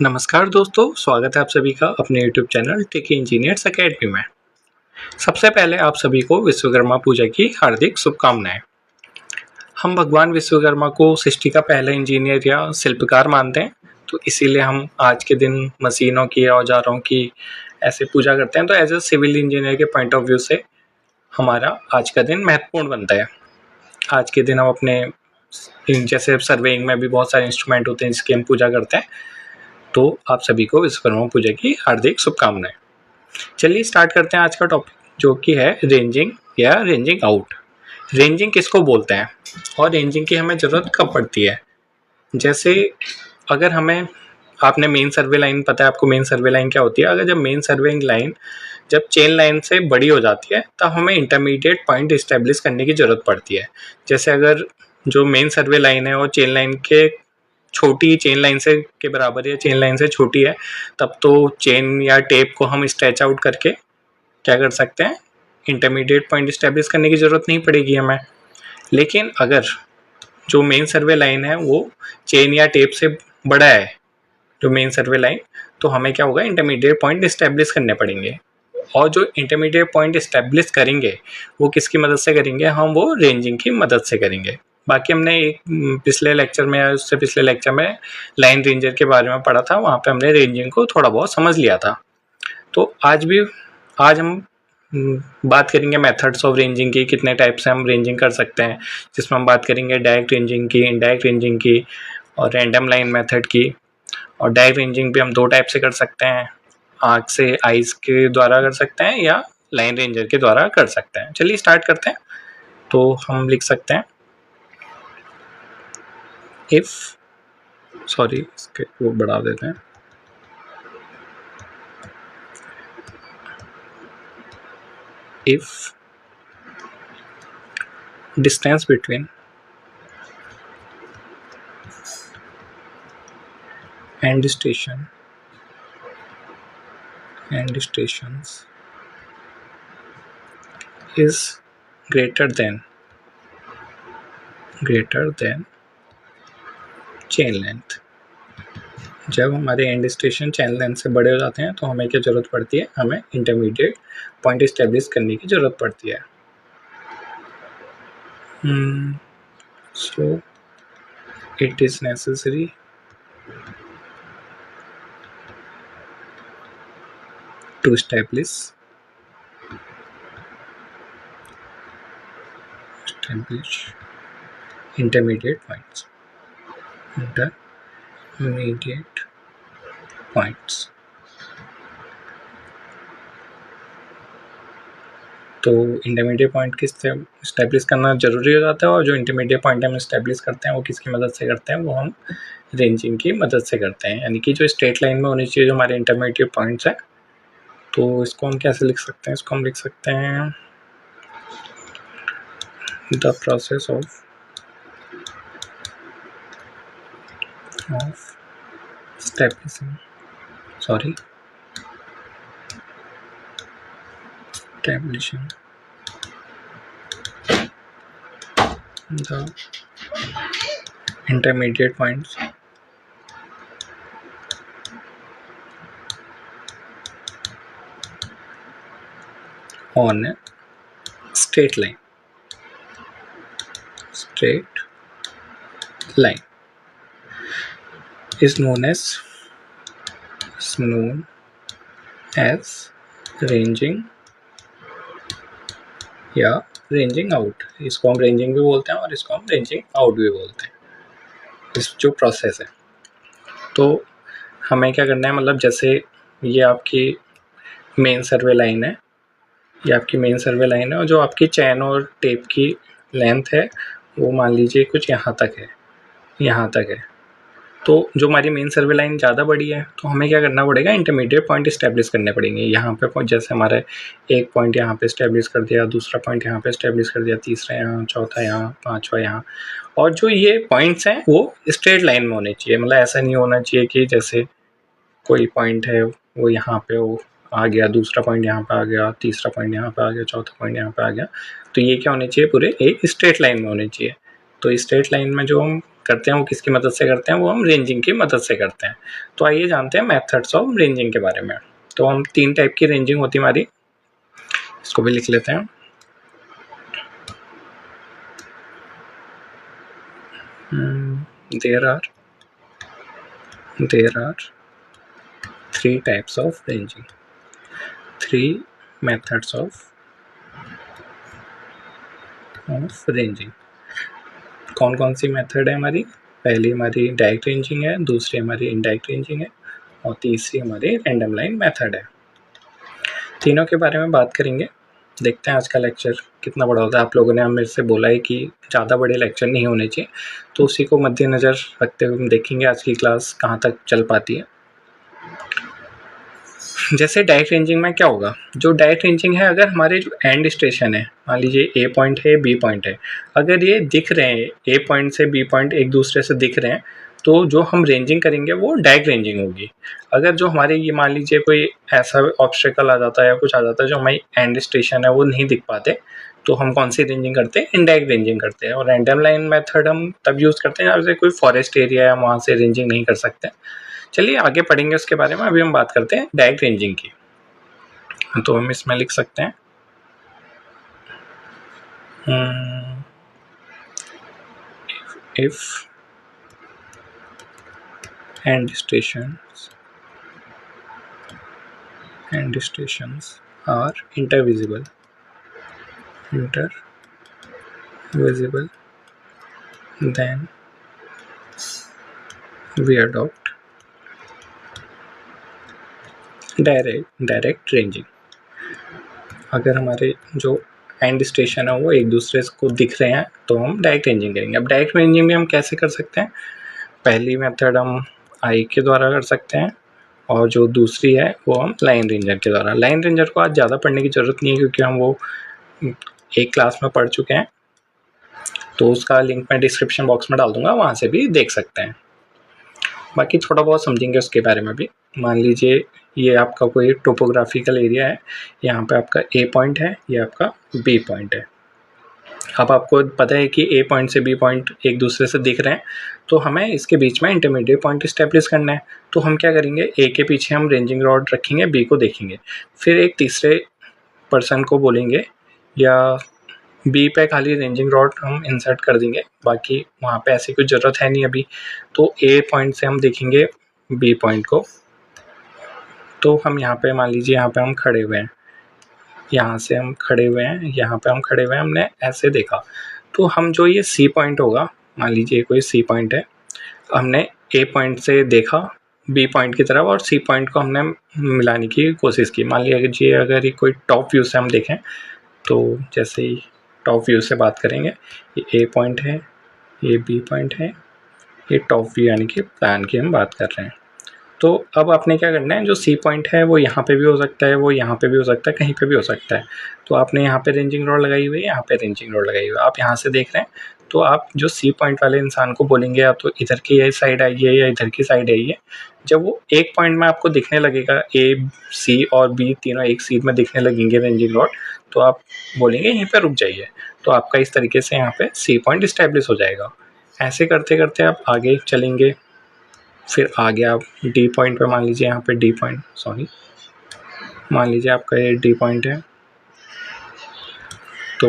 नमस्कार दोस्तों, स्वागत है आप सभी का अपने YouTube channel Tech Engineers Academy में। सबसे पहले आप सभी को विश्वकर्मा पूजा की हार्दिक शुभकामनाएं। हम भगवान विश्वकर्मा को सृष्टि का पहला इंजीनियर या शिल्पकार मानते हैं, तो इसीलिए हम आज के दिन मशीनों की, औजारों की ऐसे पूजा करते हैं। तो एज ए सिविल इंजीनियर के पॉइंट ऑफ व्यू से हमारा आज का दिन महत्वपूर्ण बनता है। आज के दिन हम अपने जैसे सर्वेइंग में भी बहुत सारे इंस्ट्रूमेंट होते हैं जिसकी हम पूजा करते हैं। तो आप सभी को विश्वकर्मा पूजा की हार्दिक शुभकामनाएं। चलिए स्टार्ट करते हैं आज का टॉपिक, जो कि है रेंजिंग या रेंजिंग आउट। रेंजिंग किसको बोलते हैं और रेंजिंग की हमें ज़रूरत कब पड़ती है? जैसे अगर हमें, आपने मेन सर्वे लाइन, पता है आपको मेन सर्वे लाइन क्या होती है? अगर जब मेन सर्वेइंग लाइन जब चेन लाइन से बड़ी हो जाती है तब हमें इंटरमीडिएट पॉइंट इस्टेब्लिश करने की ज़रूरत पड़ती है। जैसे अगर जो मेन सर्वे लाइन है और चेन लाइन के छोटी चेन लाइन से के बराबर या चेन लाइन से छोटी है, तब तो चेन या टेप को हम स्ट्रेच आउट करके क्या कर सकते हैं, इंटरमीडिएट पॉइंट इस्टेब्लिश करने की ज़रूरत नहीं पड़ेगी हमें। लेकिन अगर जो मेन सर्वे लाइन है वो चेन या टेप से बड़ा है, जो मेन सर्वे लाइन, तो हमें क्या होगा, इंटरमीडिएट पॉइंट इस्टेब्लिश करने पड़ेंगे। और जो इंटरमीडिएट पॉइंट इस्टेब्लिश करेंगे वो किसकी मदद से करेंगे? हम वो रेंजिंग की मदद से करेंगे। बाकी हमने एक पिछले लेक्चर में या उससे पिछले लेक्चर में लाइन रेंजर के बारे में पढ़ा था, वहाँ पे हमने रेंजिंग को थोड़ा बहुत समझ लिया था। तो आज हम बात करेंगे मेथड्स ऑफ रेंजिंग की, कितने टाइप से हम रेंजिंग कर सकते हैं, जिसमें हम बात करेंगे डायरेक्ट रेंजिंग की, इनडायरेक्ट रेंजिंग की और रैंडम लाइन मेथड की। और डायरेक्ट रेंजिंग भी हम दो टाइप से कर सकते हैं, आँख से आइज के द्वारा कर सकते हैं या लाइन रेंजर के द्वारा कर सकते हैं। चलिए स्टार्ट करते हैं। तो हम लिख सकते हैं इसके वो बढ़ा देते हैं। If distance between and stations is greater than chain length. जब हमारे एंड स्टेशन चेन लेंथ से बड़े हो जाते हैं तो हमें क्या ज़रूरत पड़ती है? हमें इंटरमीडिएट पॉइंट इस्टेब्लिश करने की ज़रूरत पड़ती है। So it is necessary to establish intermediate points. तो इंटरमीडिएट पॉइंट किस इस्टेब्लिश करना ज़रूरी हो जाता है, और जो इंटरमीडिएट पॉइंट हम इस्टेब्लिश करते हैं वो किसकी मदद से करते हैं? वो हम रेंजिंग की मदद से करते हैं। यानी कि जो स्ट्रेट लाइन में होनी चाहिए जो हमारे इंटरमीडिएट पॉइंट्स हैं, तो इसको हम कैसे लिख सकते हैं? इसको हम लिख सकते हैं the process of establishing the intermediate points on a straight line is known as ranging या रेंजिंग आउट। इसको हम रेंजिंग भी बोलते हैं और इसको हम रेंजिंग आउट भी बोलते हैं, इस जो प्रोसेस है। तो हमें क्या करना है, मतलब जैसे ये आपकी मेन सर्वे लाइन है, और जो आपकी चैन और टेप की लेंथ है वो मान लीजिए कुछ यहाँ तक है। तो जो हमारी मेन सर्वे लाइन ज़्यादा बड़ी है तो हमें क्या करना पड़ेगा? इंटरमीडिएट पॉइंट इस्टेब्लिश करने पड़ेंगे। यहाँ पे जैसे हमारे एक पॉइंट यहाँ पे इस्टेब्लिश कर दिया, दूसरा पॉइंट यहाँ पे इस्टेब्लिश कर दिया, तीसरा यहाँ, चौथा यहाँ, पांचवा यहाँ। और जो ये पॉइंट्स हैं वो स्ट्रेट लाइन में होने चाहिए। मतलब ऐसा नहीं होना चाहिए कि जैसे कोई पॉइंट है वो यहाँ पे वो आ गया, दूसरा पॉइंट यहाँ पे आ गया, तीसरा पॉइंट यहाँ पे आ गया, चौथा पॉइंट यहाँ पे आ गया। तो ये क्या होने चाहिए? पूरे एक स्ट्रेट लाइन में होने चाहिए। तो स्ट्रेट लाइन में जो हम करते हैं वो किसकी मदद से करते हैं, वो हम रेंजिंग की मदद से करते हैं। तो आइए जानते हैं मेथड्स ऑफ रेंजिंग के बारे में। तो हम 3 टाइप की रेंजिंग होती है हमारी, इसको भी लिख लेते हैं। There are 3 types of ranging, 3 methods of ranging। कौन कौन सी मेथड है हमारी? पहली हमारी डायरेक्ट रेंजिंग है, दूसरी हमारी इनडायरेक्ट रेंजिंग है और तीसरी हमारी रैंडम लाइन मेथड है। तीनों के बारे में बात करेंगे। देखते हैं आज का लेक्चर कितना बड़ा होता है। आप लोगों ने मेरे से बोला है कि ज़्यादा बड़े लेक्चर नहीं होने चाहिए, तो उसी को मद्देनज़र रखते हुए हम देखेंगे आज की क्लास कहाँ तक चल पाती है। जैसे डायरेक्ट रेंजिंग में क्या होगा, जो डायरेक्ट रेंजिंग है, अगर हमारे जो एंड स्टेशन है, मान लीजिए ए पॉइंट है, बी पॉइंट है, अगर ये दिख रहे हैं, ए पॉइंट से बी पॉइंट एक दूसरे से दिख रहे हैं, तो जो हम रेंजिंग करेंगे वो डायरेक्ट रेंजिंग होगी। अगर जो हमारे ये मान लीजिए कोई ऐसा ऑब्स्टेकल आ जाता है या कुछ आ जाता है जो हमारी एंड स्टेशन है वो नहीं दिख पाते, तो हम कौन सी रेंजिंग करते हैं? इनडायरेक्ट रेंजिंग करते हैं। और रैंडम लाइन मेथड हम तब यूज़ करते हैं जैसे कोई फॉरेस्ट एरिया है, वहाँ से रेंजिंग नहीं कर सकते। चलिए आगे पढ़ेंगे उसके बारे में। अभी हम बात करते हैं डायरेक्ट रेंजिंग की। तो हम इसमें लिख सकते हैं if end stations are intervisible, then we adopt direct ranging. अगर हमारे जो एंड स्टेशन है वो एक दूसरे को दिख रहे हैं तो हम डायरेक्ट रेंजिंग करेंगे। अब डायरेक्ट रेंजिंग में हम कैसे कर सकते हैं? पहली मेथड हम आई के द्वारा कर सकते हैं और जो दूसरी है वो हम लाइन रेंजर के द्वारा। लाइन रेंजर को आज ज़्यादा पढ़ने की ज़रूरत नहीं है क्योंकि हम वो एक क्लास में पढ़ चुके हैं, तो उसका लिंक मैं डिस्क्रिप्शन बॉक्स में डाल दूंगा, वहाँ से भी देख सकते हैं। बाकी थोड़ा बहुत समझेंगे उसके बारे में भी। मान लीजिए ये आपका कोई टोपोग्राफिकल एरिया है, यहाँ पे आपका ए पॉइंट है, ये आपका बी पॉइंट है। अब आपको पता है कि ए पॉइंट से बी पॉइंट एक दूसरे से दिख रहे हैं, तो हमें इसके बीच में इंटरमीडिएट पॉइंट इस्टेब्लिश करना है। तो हम क्या करेंगे, ए के पीछे हम रेंजिंग रॉड रखेंगे, बी को देखेंगे, फिर एक तीसरे पर्सन को बोलेंगे या बी पे खाली रेंजिंग रॉड हम इंसर्ट कर देंगे, बाकी वहाँ पे ऐसी कोई ज़रूरत है नहीं अभी। तो ए पॉइंट से हम देखेंगे बी पॉइंट को, तो हम यहाँ पे मान लीजिए यहाँ पे हम खड़े हुए हैं, यहाँ से हम खड़े हुए हैं, यहाँ पे हम खड़े हुए हैं, हमने ऐसे देखा, तो हम जो ये सी पॉइंट होगा, मान लीजिए कोई सी पॉइंट है, हमने ए पॉइंट से देखा बी पॉइंट की तरफ और सी पॉइंट को हमने मिलाने की कोशिश की। मान लीजिए अगर ये कोई टॉप व्यू से हम देखें, तो जैसे ही टॉप व्यू से बात करेंगे, ये ए पॉइंट है, ये बी पॉइंट है, ये टॉप व्यू यानी कि प्लान की हम बात कर रहे हैं। तो अब आपने क्या करना है, जो सी पॉइंट है वो यहाँ पे भी हो सकता है, वो यहाँ पे भी हो सकता है, कहीं पे भी हो सकता है। तो आपने यहाँ पे रेंजिंग रॉड लगाई हुई है, यहाँ पे रेंजिंग रॉड लगाई हुई है, आप यहाँ से देख रहे हैं, तो आप जो सी पॉइंट वाले इंसान को बोलेंगे या तो इधर की ये साइड आइए या इधर की साइड आइए। जब वो एक पॉइंट में आपको दिखने लगेगा, ए सी और बी तीनों एक सीट में दिखने लगेंगे रेंजिंग रॉड, तो आप बोलेंगे यहीं पर रुक जाइए। तो आपका इस तरीके से यहाँ पे सी पॉइंट इस्टेब्लिश हो जाएगा। ऐसे करते करते आप आगे चलेंगे, फिर आगे आप डी पॉइंट पे मान लीजिए, यहाँ पे डी पॉइंट, सॉरी, मान लीजिए आपका ये डी पॉइंट है, तो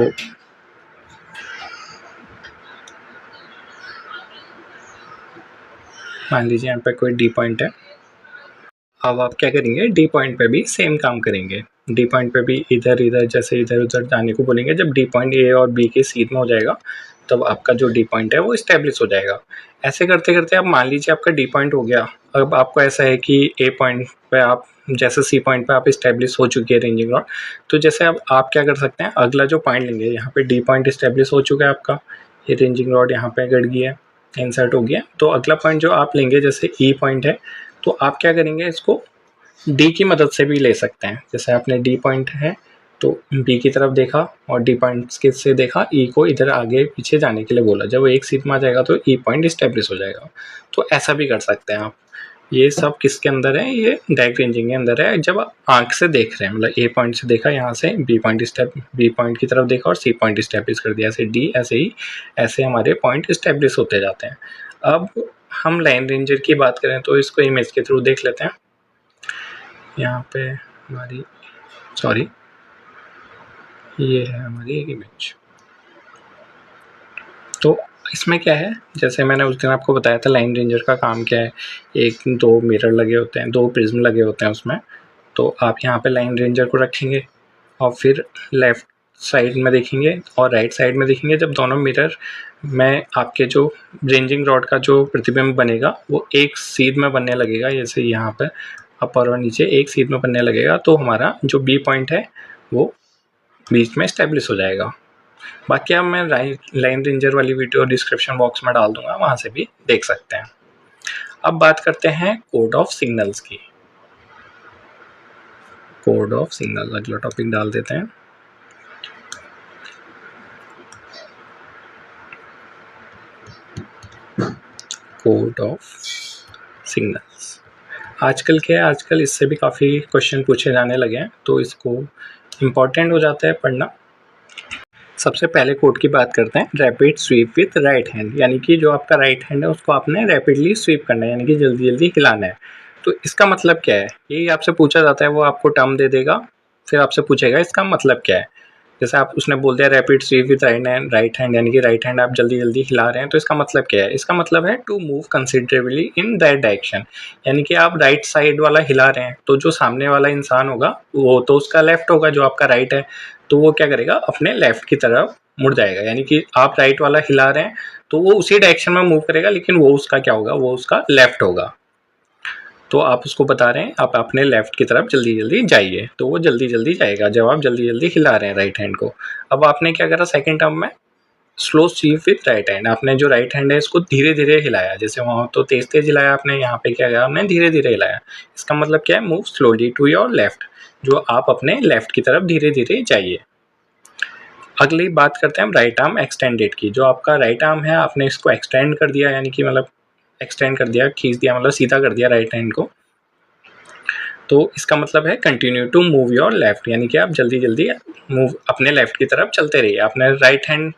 मान लीजिए यहाँ पे कोई डी पॉइंट है। अब आप क्या करेंगे, डी पॉइंट पे भी सेम काम करेंगे। डी पॉइंट पे भी इधर इधर जैसे इधर उधर जाने को बोलेंगे। जब डी पॉइंट ए और बी के सीध में हो जाएगा, तब आपका जो डी पॉइंट है वो इस्टेब्लिश हो जाएगा। ऐसे करते करते आप मान लीजिए आपका डी पॉइंट हो गया। अब आपको ऐसा है कि ए पॉइंट पे आप जैसे सी पॉइंट पे आप इस्टेब्लिश हो चुकी है रेंजिंग रॉड, तो जैसे अब आप क्या कर सकते हैं, अगला जो पॉइंट लेंगे, यहाँ पे डी पॉइंट इस्टेब्लिश हो चुका है आपका, ये रेंजिंग रॉड यहाँ पे गड़ गई है, इंसर्ट हो गया। तो अगला पॉइंट जो आप लेंगे, जैसे ई पॉइंट है, तो आप क्या करेंगे, इसको डी की मदद से भी ले सकते हैं। जैसे आपने डी पॉइंट है तो बी की तरफ देखा और डी पॉइंट के से देखा, ई को इधर आगे पीछे जाने के लिए बोला, जब वो एक सीट में आ जाएगा तो ई पॉइंट इस्टेब्लिश हो जाएगा। तो ऐसा भी कर सकते हैं आप। ये सब किसके अंदर है, ये डायरेक्ट रेंजिंग के अंदर है। जब आंख से देख रहे हैं, मतलब ए पॉइंट से देखा यहाँ से, बी पॉइंट की तरफ देखा और सी पॉइंट इस्टेब्लिश कर दिया, ऐसे डी, ऐसे ही ऐसे हमारे पॉइंट इस्टेब्लिश होते जाते हैं। अब हम लाइन रेंजर की बात करें तो इसको इमेज के थ्रू देख लेते हैं। यहाँ पे हमारी ये है हमारी एक इमेज। तो इसमें क्या है, जैसे मैंने उस दिन आपको बताया था लाइन रेंजर का काम क्या है, एक दो मिरर लगे होते हैं, दो प्रिज्म लगे होते हैं उसमें। तो आप यहाँ पे लाइन रेंजर को रखेंगे और फिर लेफ़्ट साइड में देखेंगे और राइट साइड में देखेंगे। जब दोनों मिरर में आपके जो रेंजिंग रॉड का जो प्रतिबिंब बनेगा वो एक सीध में बनने लगेगा, जैसे यहाँ पे अपर और नीचे एक सीध में बनने लगेगा, तो हमारा जो बी पॉइंट है वो बीच में स्टेब्लिश हो जाएगा। बाकी अब मैं लाइन रेंजर वाली वीडियो डिस्क्रिप्शन बॉक्स में डाल दूंगा, वहाँ से भी देख सकते हैं। अब बात करते हैं कोड ऑफ सिग्नल्स की। कोड ऑफ सिग्नल अगला टॉपिक डाल देते हैं। कोड ऑफ सिग्नल्स आजकल क्या है, आजकल इससे भी काफ़ी क्वेश्चन पूछे जाने लगे हैं, तो इसको इम्पॉर्टेंट हो जाता है पढ़ना। सबसे पहले कोड की बात करते हैं, rapid sweep with right hand, यानी कि जो आपका राइट हैंड है उसको आपने रैपिडली स्वीप करना है, यानी कि जल्दी जल्दी हिलाना है। तो इसका मतलब क्या है, यही आपसे पूछा जाता है, वो आपको टर्म दे देगा, फिर आपसे पूछेगा इसका मतलब क्या है। जैसे आप उसने बोल दिया rapid sweep with right hand, यानी कि राइट हैंड आप जल्दी जल्दी हिला रहे हैं, तो इसका मतलब क्या है, इसका मतलब है to move considerably in that direction, यानी कि आप राइट साइड वाला हिला रहे हैं, तो जो सामने वाला इंसान होगा वो तो उसका लेफ्ट होगा, जो आपका राइट है, तो वो क्या करेगा, अपने लेफ्ट की तरफ मुड़ जाएगा। यानी कि आप राइट वाला हिला रहे हैं तो वो उसी डायरेक्शन में मूव करेगा, लेकिन वो उसका क्या होगा, वो उसका लेफ्ट होगा। तो आप उसको बता रहे हैं आप अपने लेफ्ट की तरफ जल्दी जल्दी जाइए, तो वो जल्दी जल्दी जाएगा जब आप जल्दी जल्दी हिला रहे हैं राइट हैंड को। अब आपने क्या करा सेकेंड टर्म में, slow sweep with right hand, आपने जो राइट हैंड है इसको धीरे धीरे हिलाया, जैसे वहाँ तो तेज तेज हिलाया आपने, यहाँ पे क्या किया आपने, धीरे धीरे हिलाया। इसका मतलब क्या है, move slowly to your left, जो आप अपने लेफ्ट की तरफ धीरे धीरे जाइए। अगली बात करते हैं हम राइट आर्म एक्सटेंडेड की। जो आपका राइट आर्म है आपने इसको एक्सटेंड कर दिया, यानी कि मतलब एक्सटेंड कर दिया, खींच दिया, मतलब सीधा कर दिया राइट हैंड को। तो इसका मतलब है continue to move your left, यानी कि आप जल्दी जल्दी मूव अपने लेफ्ट की तरफ चलते रहिए। आपने राइट हैंड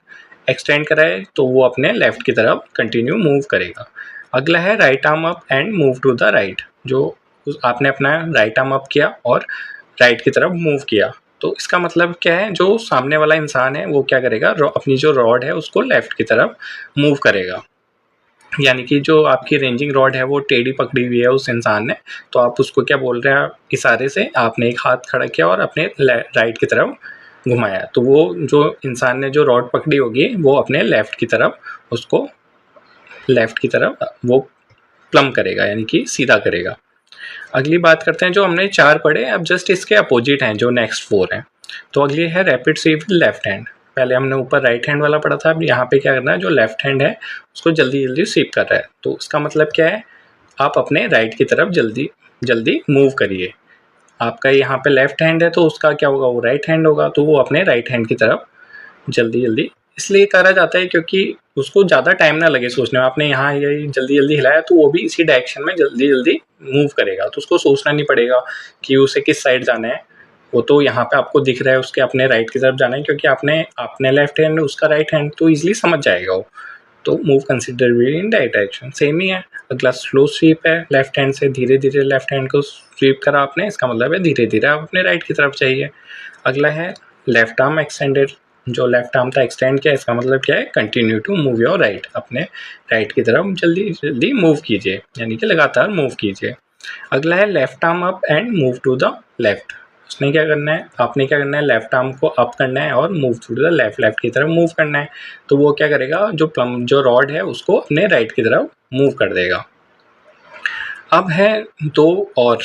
एक्सटेंड करा है तो वो अपने लेफ्ट की तरफ कंटिन्यू मूव करेगा। अगला है right arm up and move to the right. जो आपने अपना राइट आर्म अप किया और राइट की तरफ मूव किया, तो इसका मतलब क्या है, जो सामने वाला इंसान है वो क्या करेगा, अपनी जो रॉड है उसको लेफ्ट की तरफ मूव करेगा। यानी कि जो आपकी रेंजिंग रॉड है वो टेढ़ी पकड़ी हुई है उस इंसान ने, तो आप उसको क्या बोल रहे हैं, इशारे से आपने एक हाथ खड़ा किया और अपने राइट की तरफ घुमाया, तो वो जो इंसान ने जो रॉड पकड़ी होगी वो अपने लेफ्ट की तरफ उसको लेफ्ट की तरफ वो प्लम करेगा, यानी कि सीधा करेगा। अगली बात करते हैं, जो हमने 4 पढ़े अब जस्ट इसके अपोजिट हैं जो नेक्स्ट 4 हैं। तो अगली है रैपिड स्वीप लेफ्ट हैंड। पहले हमने ऊपर राइट हैंड वाला पढ़ा था, अब यहाँ पे क्या करना है, जो लेफ्ट हैंड है उसको जल्दी जल्दी स्वीप कर रहा है, तो उसका मतलब क्या है, आप अपने राइट की तरफ जल्दी जल्दी मूव करिए। आपका यहाँ पे लेफ्ट हैंड है तो उसका क्या होगा, वो राइट हैंड होगा, तो वो अपने राइट हैंड की तरफ जल्दी जल्दी इसलिए करा जाता है क्योंकि उसको ज़्यादा टाइम ना लगे सोचने में। आपने यहाँ ये जल्दी जल्दी हिलाया तो वो भी इसी डायरेक्शन में जल्दी जल्दी मूव करेगा, तो उसको सोचना नहीं पड़ेगा कि उसे किस साइड जाना है। वो तो यहाँ पे आपको दिख रहा है उसके अपने राइट की तरफ जाना है, क्योंकि आपने अपने लेफ्ट हैंड उसका राइट हैंड, तो ईजिली समझ जाएगा वो। तो move considerably in right direction same ही है। अगला स्लो स्वीप है, लेफ्ट हैंड से धीरे धीरे लेफ्ट हैंड को स्वीप करा आपने, इसका मतलब है धीरे धीरे आप अपने राइट की तरफ चाहिए। अगला है लेफ्ट आर्म एक्सटेंडेड। जो लेफ्ट आर्म था एक्सटेंड किया, इसका मतलब क्या है, continue to move your right, अपने राइट की तरफ जल्दी जल्दी मूव कीजिए, यानी कि लगातार मूव कीजिए। अगला है left arm up and move to the left. उसने क्या करना है, आपने क्या करना है, लेफ्ट आर्म को अप करना है और मूव टू द लेफ्ट की तरफ मूव करना है, तो वो क्या करेगा, जो रॉड है उसको अपने राइट की तरफ मूव कर देगा। अब है 2 और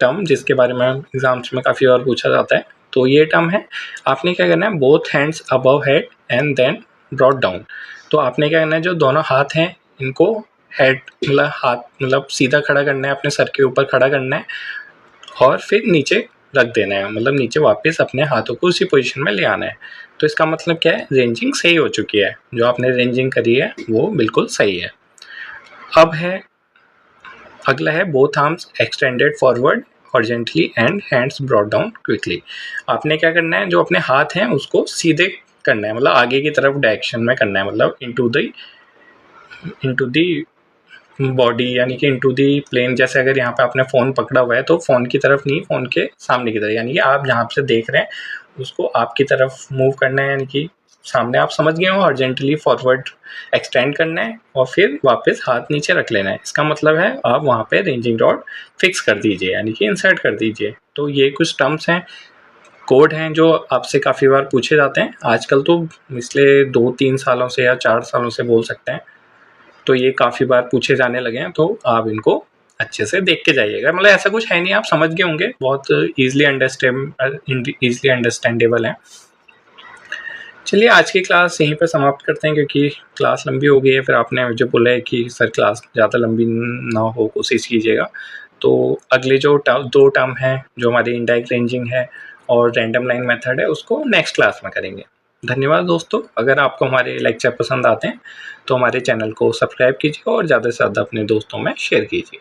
टर्म जिसके बारे में एग्जाम्स में काफ़ी और पूछा जाता है। तो ये टर्म है, आपने क्या करना है, both hands above head and then brought down. तो आपने क्या करना है, जो दोनों हाथ हैं इनको हेड मतलब हाथ मतलब सीधा खड़ा करना है, अपने सर के ऊपर खड़ा करना है और फिर नीचे रख देना है, मतलब नीचे वापस अपने हाथों को उसी पोजीशन में ले आना है। तो इसका मतलब क्या है, रेंजिंग सही हो चुकी है, जो आपने रेंजिंग करी है वो बिल्कुल सही है। अब है अगला है both arms extended forward horizontally and hands brought down quickly. आपने क्या करना है, जो अपने हाथ हैं उसको सीधे करना है, मतलब आगे की तरफ डायरेक्शन में करना है, मतलब इनटू दी बॉडी, यानी कि इनटू दी प्लेन। जैसे अगर यहाँ पे आपने फ़ोन पकड़ा हुआ है तो फ़ोन की तरफ नहीं, फ़ोन के सामने की तरफ, यानी कि आप जहाँ से देख रहे हैं उसको आपकी तरफ मूव करना है, यानी कि सामने। आप समझ गए हो, हॉरिजॉन्टली फॉरवर्ड एक्सटेंड करना है और फिर वापस हाथ नीचे रख लेना है। इसका मतलब है आप वहाँ पे रेंजिंग रॉड फिक्स कर दीजिए, यानी कि इंसर्ट कर दीजिए। तो ये कुछ टर्म्स हैं, कोड हैं जो आपसे काफ़ी बार पूछे जाते हैं आजकल, तो पिछले 2-3 सालों से या 4 सालों से बोल सकते हैं, तो ये काफ़ी बार पूछे जाने लगे हैं, तो आप इनको अच्छे से देख के जाइएगा। मतलब ऐसा कुछ है नहीं, आप समझ गए होंगे, बहुत ईजिली अंडरस्टैंडेबल है। चलिए आज की क्लास यहीं पर समाप्त करते हैं, क्योंकि क्लास लंबी हो गई है। फिर आपने जो बोला है कि सर क्लास ज़्यादा लंबी ना हो, कोशिश कीजिएगा। तो अगले जो 2 टर्म हैं, जो हमारी इनडायरेक्ट रेंजिंग है और रैंडम लाइन मेथड है, उसको नेक्स्ट क्लास में करेंगे। धन्यवाद दोस्तों। अगर आपको हमारे लेक्चर पसंद आते हैं तो हमारे चैनल को सब्सक्राइब कीजिए और ज़्यादा से ज़्यादा अपने दोस्तों में शेयर कीजिए।